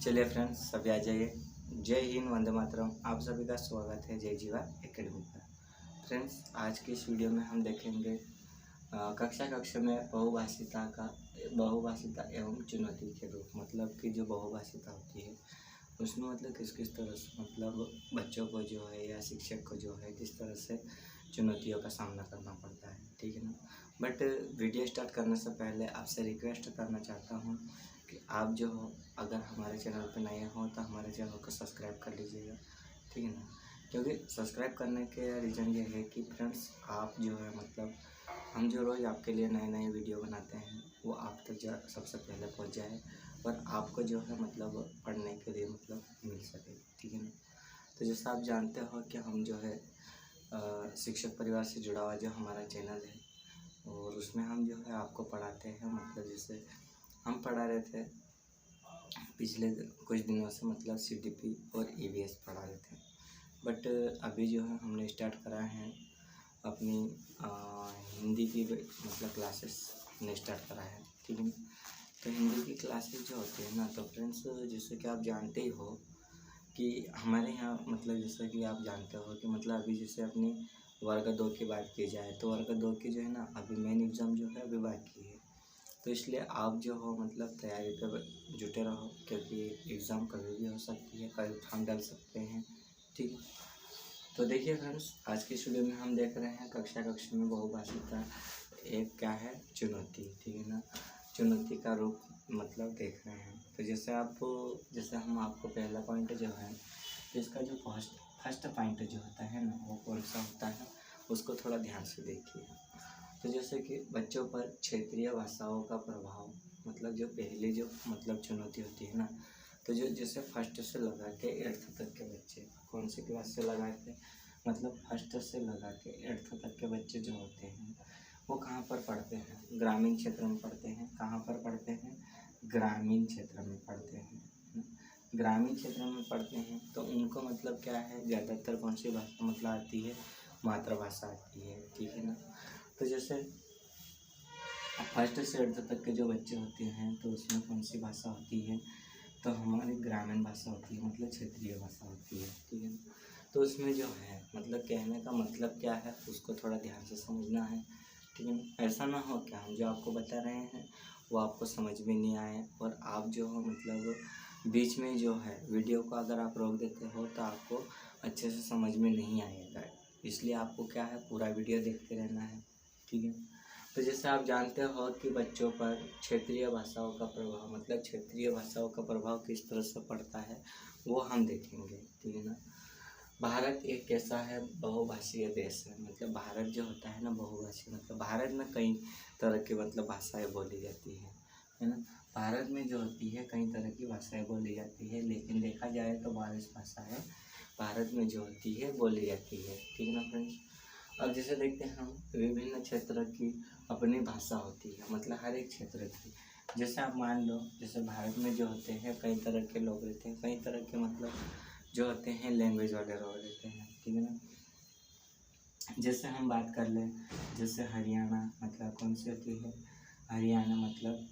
चलिए फ्रेंड्स, सभी आ जाइए। जय हिंद, वंदे मातरम। आप सभी का स्वागत है जय जीवा एकेडमी पर। फ्रेंड्स, आज की इस वीडियो में हम देखेंगे कक्षा में बहुभाषिता एवं चुनौती के रूप। मतलब कि जो बहुभाषिता होती है उसमें मतलब किस तरह से मतलब बच्चों को जो है या शिक्षक को जो है किस तरह से चुनौतियों का सामना करना पड़ता है, ठीक है ना। बट वीडियो स्टार्ट करने से पहले आपसे रिक्वेस्ट करना चाहता हूँ कि आप जो हो अगर हमारे चैनल पर नए हो तो हमारे चैनल को सब्सक्राइब कर लीजिएगा, ठीक है ना। क्योंकि सब्सक्राइब करने के रीज़न ये है कि फ्रेंड्स आप जो है मतलब हम जो रोज़ आपके लिए नए नए वीडियो बनाते हैं वो आप तक सबसे पहले पहुंच जाए और आपको जो है मतलब पढ़ने के लिए मतलब मिल सके, ठीक है ना। तो जैसा आप जानते हो कि हम जो है शिक्षक परिवार से जुड़ा हुआ जो हमारा चैनल है और उसमें हम जो है आपको पढ़ाते हैं। मतलब जैसे हम पढ़ा रहे थे पिछले कुछ दिनों से मतलब CDP और EVS पढ़ा रहे थे। बट अभी जो है हमने स्टार्ट करा है अपनी हिंदी की मतलब क्लासेस हमने स्टार्ट करा है, ठीक है। तो हिंदी की क्लासेस जो होती है ना, तो फ्रेंड्स जैसे कि आप जानते ही हो कि हमारे यहाँ मतलब जैसा कि आप जानते हो कि मतलब अभी जैसे अपनी वर्ग 2 की बात की जाए तो वर्ग 2 की जो है ना अभी मेन एग्ज़ाम जो है अभी बाकी है। तो इसलिए आप जो हो मतलब तैयारी पर जुटे रहो, क्योंकि एग्ज़ाम कभी भी हो सकती है, कभी फॉर्म डाल सकते हैं, ठीक है। तो देखिए फ्रेंड्स, आज की इस वीडियो में हम देख रहे हैं कक्षा में बहुभाषिता एक क्या है चुनौती, ठीक है ना। चुनौती का रूप मतलब देख रहे हैं। तो जैसे हम आपको पहला पॉइंट जो है इसका जो फर्स्ट पॉइंट जो होता है ना वो कौन सा होता है उसको थोड़ा ध्यान से देखिए। तो जैसे कि बच्चों पर क्षेत्रीय भाषाओं का प्रभाव, मतलब जो पहली जो मतलब चुनौती होती है ना, तो जो जैसे फर्स्ट से लगा के 8th तक के बच्चे कौन सी क्लास से लगा के मतलब फर्स्ट से लगा के 8th तक के बच्चे जो होते हैं वो कहाँ पर पढ़ते हैं, ग्रामीण क्षेत्र में पढ़ते हैं। कहाँ पर पढ़ते हैं, ग्रामीण क्षेत्र में पढ़ते हैं। ग्रामीण क्षेत्र में पढ़ते हैं तो उनको मतलब क्या है ज़्यादातर कौन सी भाषा मतलब आती है, मातृभाषा आती है, ठीक है ना। तो जैसे फर्स्ट से 8th तक के जो बच्चे होते हैं तो उसमें कौन सी भाषा होती है, तो हमारी ग्रामीण भाषा होती है, मतलब क्षेत्रीय भाषा होती है, ठीक है ना। तो उसमें जो है मतलब कहने का मतलब क्या है उसको थोड़ा ध्यान से समझना है, ठीक है ना। ऐसा ना हो कि हम जो आपको बता रहे हैं वो आपको समझ में नहीं आए और आप जो हो मतलब बीच में जो है वीडियो को अगर आप रोक देते हो तो आपको अच्छे से समझ में नहीं आएगा। इसलिए आपको क्या है पूरा वीडियो देखते रहना है, ठीक है। तो जैसे आप जानते हो कि बच्चों पर क्षेत्रीय भाषाओं का प्रभाव, मतलब क्षेत्रीय भाषाओं का प्रभाव किस तरह से पड़ता है वो हम देखेंगे, ठीक है ना। भारत एक कैसा है बहुभाषीय देश है। मतलब भारत जो होता है ना बहुभाषी, मतलब भारत में कई तरह की मतलब भाषाएं बोली जाती है ना। भारत में जो होती है कई तरह की भाषाएं बोली जाती है, लेकिन देखा जाए तो 22 भाषाएं भारत में जो होती है बोली जाती है, ठीक है ना फ्रेंड्स। अब जैसे देखते हैं हम विभिन्न क्षेत्र की अपनी भाषा होती है, मतलब हर एक क्षेत्र की। जैसे आप मान लो जैसे भारत में जो होते हैं कई तरह के लोग रहते हैं, कई तरह के मतलब जो होते हैं लैंग्वेज वाले लोग रहते हैं, ठीक है ना। जैसे हम बात कर लें जैसे हरियाणा, मतलब कौन सी होती है हरियाणा, मतलब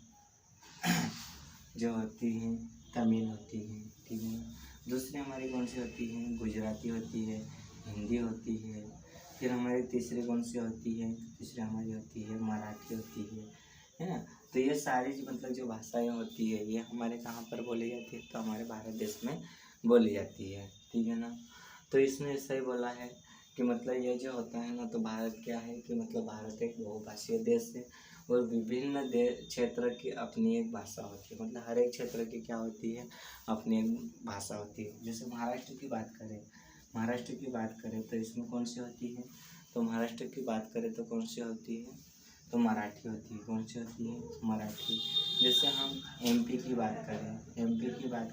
जो होती है तमिल होती है, ठीक है ना। दूसरी हमारी कौन सी होती है, गुजराती होती है, हिंदी होती है। फिर हमारी तीसरी कौन सी होती है, तीसरी हमारी होती है मराठी होती है ना। तो ये सारी मतलब जो भाषाएं होती है ये हमारे कहाँ पर बोली जाती है, तो हमारे भारत देश में बोली जाती है, ठीक है ना। तो इसने ऐसा ही बोला है कि मतलब ये जो होता है ना, तो भारत क्या है कि मतलब भारत एक बहुभाषीय देश है और विभिन्न क्षेत्र की अपनी एक भाषा होती है। मतलब हर एक क्षेत्र की क्या होती है, अपनी एक भाषा होती है। जैसे महाराष्ट्र की बात करें तो इसमें कौन सी होती है, तो महाराष्ट्र की बात करें तो कौन सी होती है, तो मराठी होती है। कौन सी होती है, मराठी। जैसे हम MP की बात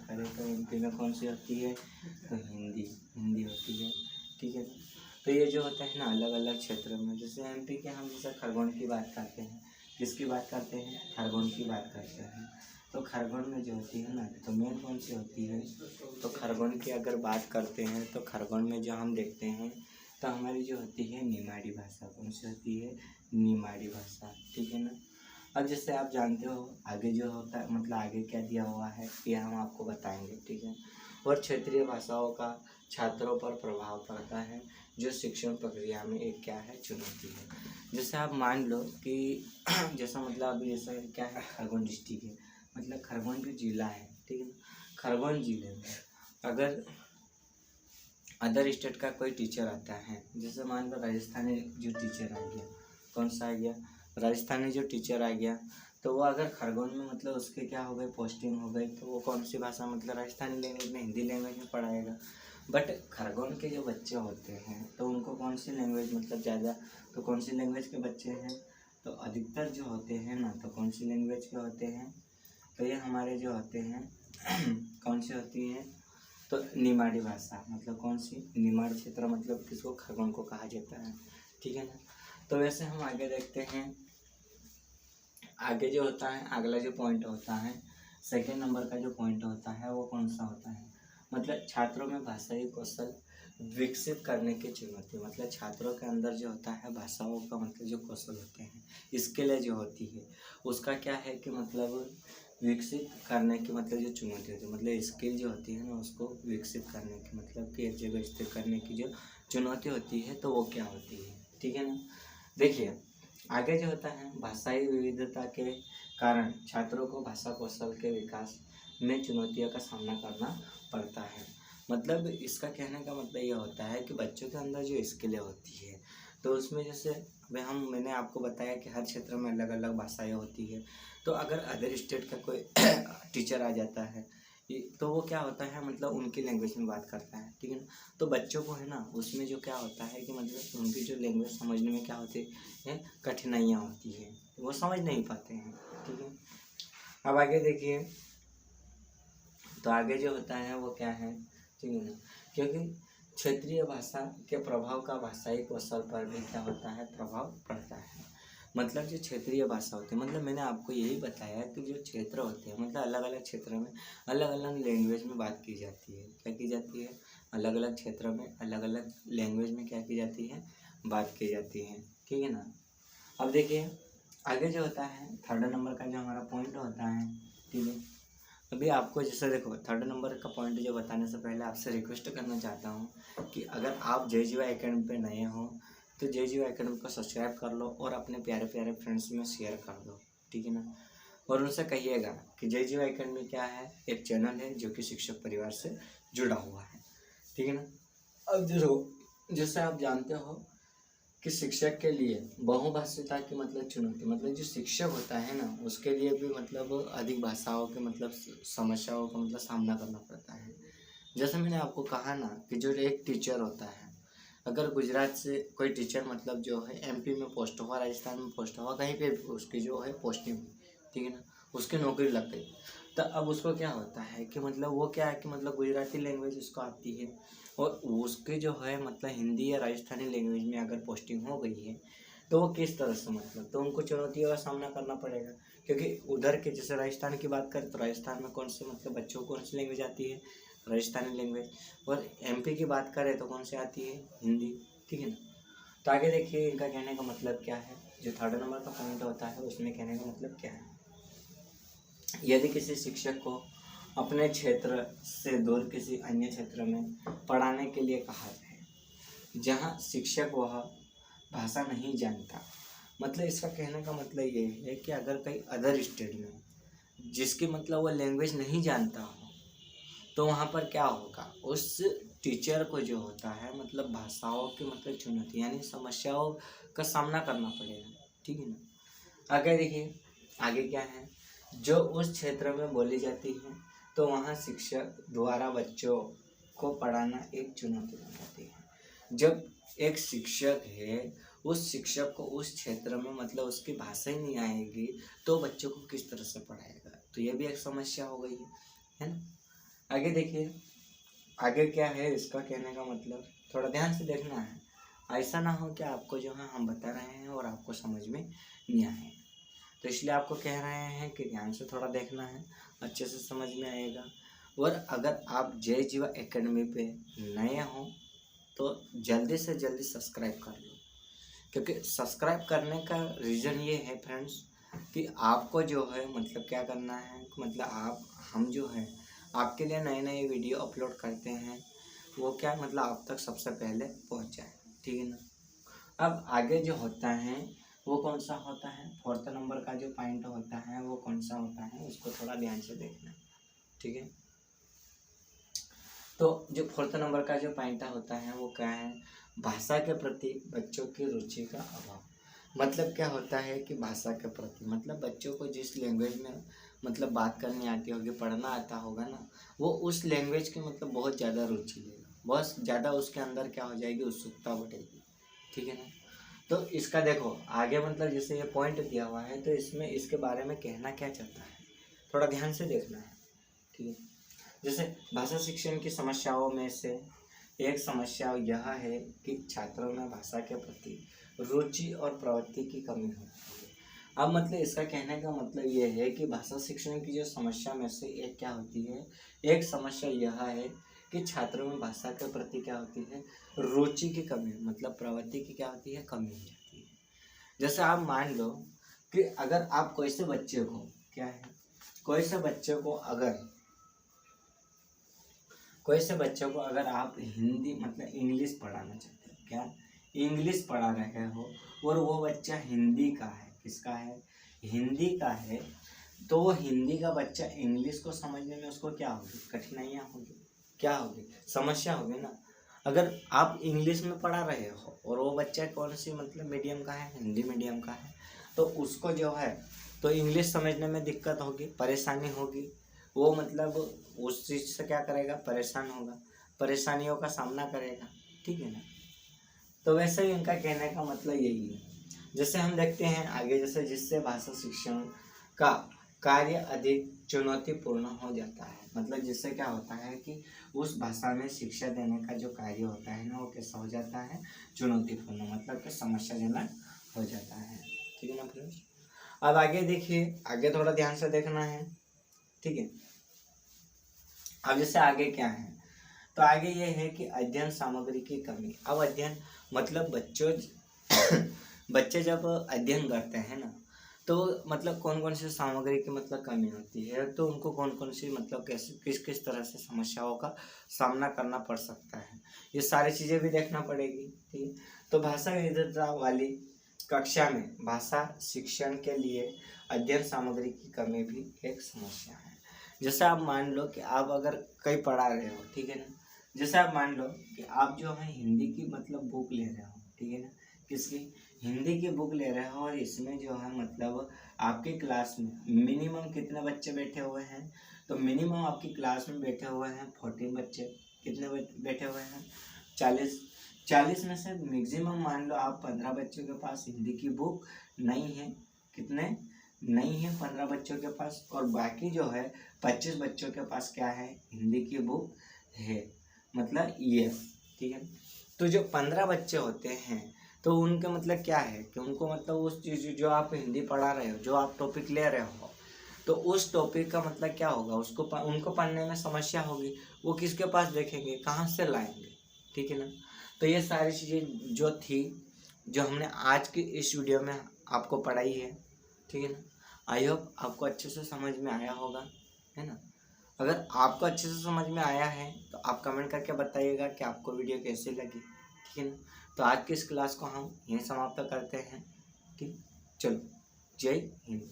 करें तो MP में कौन सी होती है, तो हिंदी होती है, ठीक है ना। तो ये जो होता है ना अलग अलग क्षेत्र में, जैसे MP के हम जैसे खरगोन की बात करते हैं, किसकी बात करते हैं, खरगोन की बात करते हैं। तो खरगोन में जो होती है ना तो मेन कौन सी होती है, तो खरगोन की अगर बात करते हैं तो खरगोन में जो हम देखते हैं तो हमारी जो होती है निमाड़ी भाषा। कौन सी होती है, निमाड़ी भाषा, ठीक है ना। अब जैसे आप जानते हो आगे जो होता है मतलब आगे क्या दिया हुआ है ये हम आपको बताएंगे, ठीक है। और क्षेत्रीय भाषाओं का छात्रों पर प्रभाव पड़ता है जो शिक्षण प्रक्रिया में एक क्या है चुनौती है। जैसे आप मान लो कि जैसा मतलब अभी जैसा क्या है खरगोन डिस्ट्रिक्ट है, मतलब खरगोन जो जिला है, ठीक है। खरगोन जिले में अगर अदर स्टेट का कोई टीचर आता है, जैसे मान लो राजस्थानी जो टीचर आ गया, कौन सा आ गया, राजस्थानी जो टीचर आ गया, तो वो अगर खरगोन में मतलब उसके क्या हो गए पोस्टिंग हो गई, तो वो कौन सी भाषा मतलब राजस्थानी लैंग्वेज में हिंदी लैंग्वेज में पढ़ाएगा। बट खरगोन के जो बच्चे होते हैं तो उनको कौन सी लैंग्वेज मतलब ज़्यादा, तो कौन सी लैंग्वेज के बच्चे हैं, तो अधिकतर जो होते हैं ना तो कौन सी लैंग्वेज के होते हैं, तो ये हमारे जो होते हैं कौन सी होती हैं, तो निमाड़ी भाषा, मतलब कौन सी, निमाड़ क्षेत्र मतलब किसको, खरगोन को कहा जाता है, ठीक है ना। तो वैसे हम आगे देखते हैं, आगे जो होता है अगला जो पॉइंट होता है, सेकेंड नंबर का जो पॉइंट होता है वो कौन सा होता है, मतलब छात्रों में भाषाई कौशल विकसित करने की चुनौती, मतलब छात्रों के अंदर जो होता है भाषाओं का मतलब जो कौशल होते हैं इसके लिए जो होती है उसका क्या है कि मतलब विकसित करने की मतलब जो चुनौती होती है, मतलब स्किल जो होती है ना उसको विकसित करने की मतलब कि एक जगह स्थिर करने की जो चुनौती होती है तो वो क्या होती है, ठीक है ना। देखिए आगे जो होता है भाषाई विविधता के कारण छात्रों को भाषा कौशल के विकास में चुनौतियों का सामना करना पड़ता है। मतलब इसका कहने का मतलब ये होता है कि बच्चों के अंदर जो स्किलें होती है तो उसमें जैसे मैंने आपको बताया कि हर क्षेत्र में अलग अलग भाषाएं होती है, तो अगर अदर स्टेट का कोई टीचर आ जाता है तो वो क्या होता है मतलब उनकी लैंग्वेज में बात करता है, ठीक है ना। तो बच्चों को है ना उसमें जो क्या होता है कि मतलब उनकी जो लैंग्वेज समझने में क्या होती है कठिनाइयाँ होती है, वो समझ नहीं पाते हैं, ठीक है। अब आगे देखिए, तो आगे जो होता है वो क्या है, ठीक है ना, क्योंकि क्षेत्रीय भाषा के प्रभाव का भाषाई कौशल पर भी क्या होता है प्रभाव पड़ता है। मतलब जो क्षेत्रीय भाषा होती है मतलब मैंने आपको यही बताया कि जो क्षेत्र होते हैं मतलब अलग अलग क्षेत्र में अलग अलग लैंग्वेज में बात की जाती है, क्या की जाती है, अलग अलग क्षेत्र में अलग अलग लैंग्वेज में क्या की जाती है, बात की जाती है, ठीक है ना। अब देखिए आगे जो होता है थर्ड नंबर का जो हमारा पॉइंट होता है, ठीक है। अभी आपको जैसे देखो थर्ड नंबर का पॉइंट जो बताने से पहले आपसे रिक्वेस्ट करना चाहता हूँ कि अगर आप JGY एकेडमी पे नए हो तो JGY एकेडमी को सब्सक्राइब कर लो और अपने प्यारे प्यारे फ्रेंड्स में शेयर कर दो, ठीक है ना। और उनसे कहिएगा कि JGY एकेडमी क्या है, एक चैनल है जो कि शिक्षक परिवार से जुड़ा हुआ है, ठीक है ना। अब जैसे आप जानते हो कि शिक्षक के लिए बहुभाषिता की मतलब चुनौती, मतलब जो शिक्षक होता है ना उसके लिए भी मतलब अधिक भाषाओं के मतलब समस्याओं का मतलब सामना करना पड़ता है। जैसे मैंने आपको कहा ना कि जो एक टीचर होता है, अगर गुजरात से कोई टीचर मतलब जो है MP में पोस्ट हुआ, राजस्थान में पोस्ट हुआ, कहीं पे उसकी जो है पोस्टिंग हुई, ठीक है ना, उसकी नौकरी लग गई, तो अब उसको क्या होता है कि मतलब वो क्या है कि मतलब गुजराती लैंग्वेज उसको आती है और उसके जो है मतलब हिंदी या राजस्थानी लैंग्वेज में अगर पोस्टिंग हो गई है तो वो किस तरह से मतलब तो उनको चुनौतियों का सामना करना पड़ेगा। क्योंकि उधर के जैसे राजस्थान की बात करें तो राजस्थान में कौन से मतलब बच्चों को कौन सी लैंग्वेज आती है, राजस्थानी लैंग्वेज, और MP की बात करें तो कौन सी आती है, हिंदी, ठीक है ना। तो आगे देखिए इनका कहने का मतलब क्या है, जो थर्ड नंबर का पॉइंट होता है उसमें कहने का मतलब क्या है, यदि किसी शिक्षक को अपने क्षेत्र से दूर किसी अन्य क्षेत्र में पढ़ाने के लिए कहा जाए जहाँ शिक्षक वह भाषा नहीं जानता, मतलब इसका कहने का मतलब ये है कि अगर कहीं अदर स्टेट में जिसकी मतलब वो लैंग्वेज नहीं जानता हो तो वहाँ पर क्या होगा, उस टीचर को जो होता है मतलब भाषाओं की मतलब चुनौती यानी समस्याओं का सामना करना पड़ेगा, ठीक है ना। आगे देखिए आगे क्या है, जो उस क्षेत्र में बोली जाती है तो वहाँ शिक्षक द्वारा बच्चों को पढ़ाना एक चुनौती बन जाती है। जब एक शिक्षक है उस शिक्षक को उस क्षेत्र में मतलब उसकी भाषा ही नहीं आएगी तो बच्चों को किस तरह से पढ़ाएगा, तो ये भी एक समस्या हो गई है ना। आगे देखिए आगे क्या है, इसका कहने का मतलब थोड़ा ध्यान से देखना है, ऐसा ना हो कि आपको जो है हम बता रहे हैं और आपको समझ में नहीं आए, तो इसलिए आपको कह रहे हैं कि ध्यान से थोड़ा देखना है, अच्छे से समझ में आएगा। और अगर आप JGY एकेडमी पे नए हों तो जल्दी से जल्दी सब्सक्राइब कर लो, क्योंकि सब्सक्राइब करने का रीज़न ये है फ्रेंड्स, कि आपको जो है मतलब क्या करना है, मतलब हम जो है आपके लिए नए नए वीडियो अपलोड करते हैं, वो क्या मतलब आप तक सबसे पहले पहुंच जाए, ठीक है ना। अब आगे जो होता है वो कौन सा होता है, 4th नंबर का जो पॉइंट होता है वो कौन सा होता है, उसको थोड़ा ध्यान से देखना, ठीक है। तो जो 4th नंबर का जो पॉइंट होता है वो क्या है, भाषा के प्रति बच्चों की रुचि का अभाव। मतलब क्या होता है कि भाषा के प्रति मतलब बच्चों को जिस लैंग्वेज में मतलब बात करनी आती होगी, पढ़ना आता होगा ना, वो उस लैंग्वेज की मतलब बहुत ज़्यादा रुचि लेगा, बहुत ज़्यादा उसके अंदर क्या हो जाएगी, उत्सुकता बढ़ेगी, ठीक है ना। तो इसका देखो आगे मतलब जैसे ये पॉइंट दिया हुआ है, तो इसमें इसके बारे में कहना क्या चाहता है, थोड़ा ध्यान से देखना है, ठीक है। जैसे भाषा शिक्षण की समस्याओं में से एक समस्या यह है कि छात्रों में भाषा के प्रति रुचि और प्रवृत्ति की कमी होती है। अब मतलब इसका कहने का मतलब ये है कि भाषा शिक्षण की जो समस्या में से एक क्या होती है, एक समस्या यह है कि छात्रों में भाषा के प्रति क्या होती है, रुचि की कमी, मतलब प्रवृत्ति की क्या होती है, कमी हो जाती है। जैसे आप मान लो कि अगर आप कोई से बच्चे को क्या है, कोई से बच्चे को अगर आप हिंदी मतलब इंग्लिश पढ़ाना चाहते हो, क्या इंग्लिश पढ़ा रहे हो और वो बच्चा हिंदी का है, किसका है, हिंदी का है, तो वो हिंदी का बच्चा इंग्लिश को समझने में उसको क्या होगी, कठिनाइयाँ होगी, क्या होगी, समस्या होगी ना। अगर आप इंग्लिश में पढ़ा रहे हो और वो बच्चा कौन सी मतलब मीडियम का है, हिंदी मीडियम का है, तो उसको जो है तो इंग्लिश समझने में दिक्कत होगी, परेशानी होगी, वो मतलब उस चीज़ से क्या करेगा, परेशान होगा, परेशानियों का सामना करेगा, ठीक है ना। तो वैसे ही इनका कहने का मतलब यही है। जैसे हम देखते हैं आगे, जैसे जिससे भाषा शिक्षण का कार्य अधिक चुनौतीपूर्ण हो जाता है, मतलब जिससे क्या होता है कि उस भाषा में शिक्षा देने का जो कार्य होता है ना, वो कैसा हो जाता है, चुनौतीपूर्ण, मतलब कि समस्याजनक हो जाता है, ठीक है ना फ्रेंड्स। अब आगे देखिए, आगे थोड़ा ध्यान से देखना है, ठीक है। अब जैसे आगे क्या है, तो आगे ये है कि अध्ययन सामग्री की कमी। अब अध्ययन मतलब बच्चे जब अध्ययन करते हैं ना, तो मतलब कौन कौन सी सामग्री की मतलब कमी होती है, तो उनको कौन कौन सी मतलब कैसे किस किस तरह से समस्याओं का सामना करना पड़ सकता है, ये सारी चीज़ें भी देखना पड़ेगी, ठीक है। तो भाषा विविधता वाली कक्षा में भाषा शिक्षण के लिए अध्ययन सामग्री की कमी भी एक समस्या है। जैसे आप मान लो कि आप अगर कहीं पढ़ा रहे हो, ठीक है ना, जैसे आप मान लो कि आप जो है हिंदी की मतलब बुक ले रहे हो, ठीक है ना, किसकी, हिंदी की बुक ले रहे हो, और इसमें जो है मतलब आपकी क्लास में मिनिमम कितने बच्चे बैठे हुए हैं, तो मिनिमम आपकी क्लास में बैठे हुए हैं 14 बच्चे, कितने बैठे हुए हैं, 40 में से मैक्सिमम मान लो आप 15 बच्चों के पास हिंदी की बुक नहीं है, कितने नहीं है, 15 बच्चों के पास, और बाकी जो है 25 बच्चों के पास क्या है, हिंदी की बुक है, मतलब ये, ठीक है। तो जो 15 बच्चे होते हैं, तो उनके मतलब क्या है कि उनको मतलब उस चीज़ जो आप हिंदी पढ़ा रहे हो, जो आप टॉपिक ले रहे हो, तो उस टॉपिक का मतलब क्या होगा, उनको पढ़ने में समस्या होगी, वो किसके पास देखेंगे, कहाँ से लाएंगे, ठीक है ना। तो ये सारी चीज़ें जो थी, जो हमने आज की इस वीडियो में आपको पढ़ाई है, ठीक है ना। आई होप आपको अच्छे से समझ में आया होगा, है ना। अगर आपको अच्छे से समझ में आया है तो आप कमेंट करके बताइएगा कि आपको वीडियो कैसी लगी, ठीक है ना। तो आज की इस क्लास को हम यहीं समाप्त करते हैं, ठीक, चलो, जय हिंद।